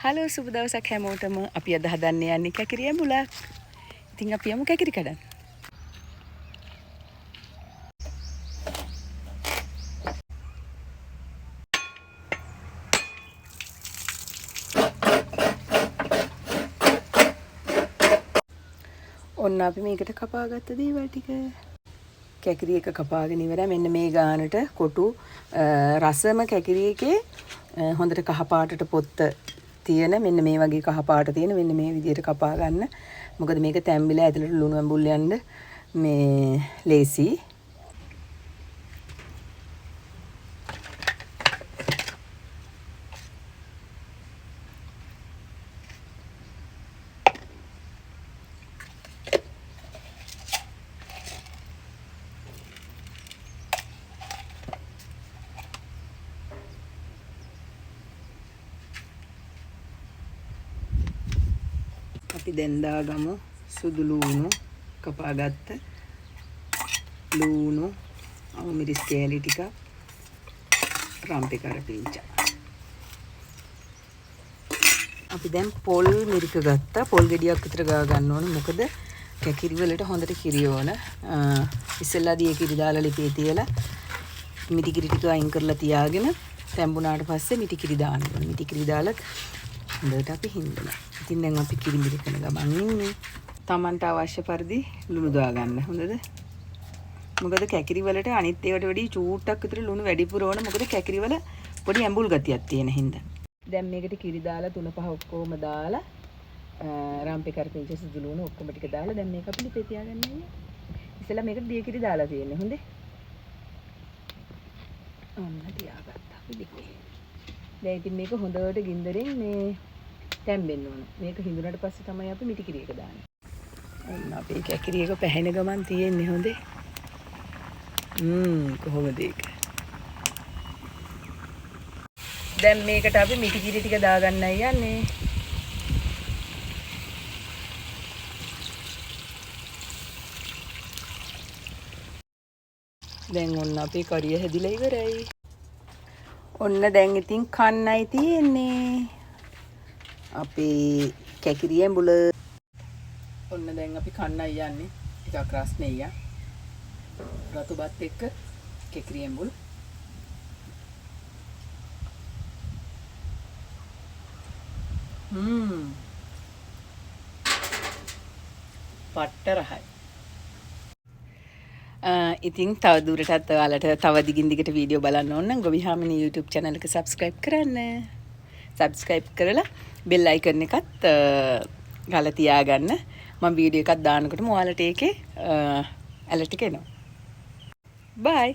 Hello සුබ දවසක් හැමෝටම. අපි අද හදන්න යන්නේ කැකිරි ඇඹුලක්. ඉතින් අපි යමු කැකිරි කඩන්න. ඔන්න අපි මේකට කපාගත්ත දේවල් ටික. කැකිරි එක කපාගෙන ඉවරයි. මෙන්න මේ ගානට කොටු රසම කැකිරි එකේ හොඳට කහ පාටට පොත්ත තියෙන මෙන්න මේ වගේ කහ පාට තියෙන මෙන්න මේ විදිහට කපා ගන්න. මොකද මේක තැම්බිලා ඇතුළට ලුණු ඇඹුල් යන්න මේ ලේසි. අපි දැන් දාගමු සුදු ලුණු කපාගත්ත ලුණු මිරිස් කෑලි ටික රම්පේ කරපිංචා. අපි දැන් පොල් මිරික ගත්තා. පොල් ගෙඩියක් විතර ගා ගන්න ඕන. මොකද කැකිරි වලට හොඳට කිරි ඕන. ඉස්සෙල්ලාදී ඒ කිරි දාලා ලිපේ තියලා මිටි කිරි ටික අයින් කරලා තියාගෙන තැඹුණාට පස්සේ මිටි කිරි දාන්න ඕන. මිටි කිරි දාලා හොඳට අපි හින්දනවා. ඉතින් දැන් අපි කිරි මිරි කරන ගමන් ඉන්නේ. Tamanට අවශ්‍ය පරිදි ලුණු දා ගන්න. හොඳද? මොකද කැකිරි වලට අනිත් ඒවාට වැඩි චූට්ටක් විතර ලුණු වැඩිපුර ඕන. මොකද කැකිරි වල පොඩි ඇඹුල් ගතියක් තියෙන හින්දා. දැන් මේකට කිරි දාලා 3-5 ඔක්කොම දාලා රම්පේ කරපිංචා සුදු ලුණු ඔක්කොම ටික දාලා දැන් මේක අපි ලිපේ තියාගන්න ඕනේ. ඉතින්ලා මේකට දිය කිරි දාලා තියෙන්නේ. හොඳේ. ඔන්න තියාගත්තා අපි ලිපේ. දැන් ඉතින් මේක හොඳට ගින්දරෙන් මේ තැම්බෙන්න ඕන. මේක හිඳුනට පස්සේ තමයි අපි මිටි කිරි එක දාන්නේ. ඔන්න අපේ කැකිරි එක පැහැෙන ගමන් තියෙන්නේ. හොඳේ. කොහොමද ඒක? දැන් මේකට අපි මිටි කිරි ටික දාගන්නයි යන්නේ. දැන් ඔන්න අපේ කරිය හැදිලා ඉවරයි. ඔන්න දැන් ඉතින් කන්නයි තියෙන්නේ. අපේ කැකිරි ඇඹුල. ඔන්න දැන් අපි කන්නයි යන්නේ. ටිකක් රස්නේ යා. රතු බත් එක්ක කැකිරි ඇඹුල්. පට්ට රහයි. ඉතින් තව දුරටත් ඔයාලට තව දිගින් දිගට වීඩියෝ බලන්න ඕන නම් ගොවිහාමිනී YouTube channel එක subscribe කරන්න. subscribe කරලා bell icon එකත් ගාලා තියාගන්න. මම වීඩියෝ එකක් දානකොටම ඔයාලට ඒකේ alert එක එනවා. bye.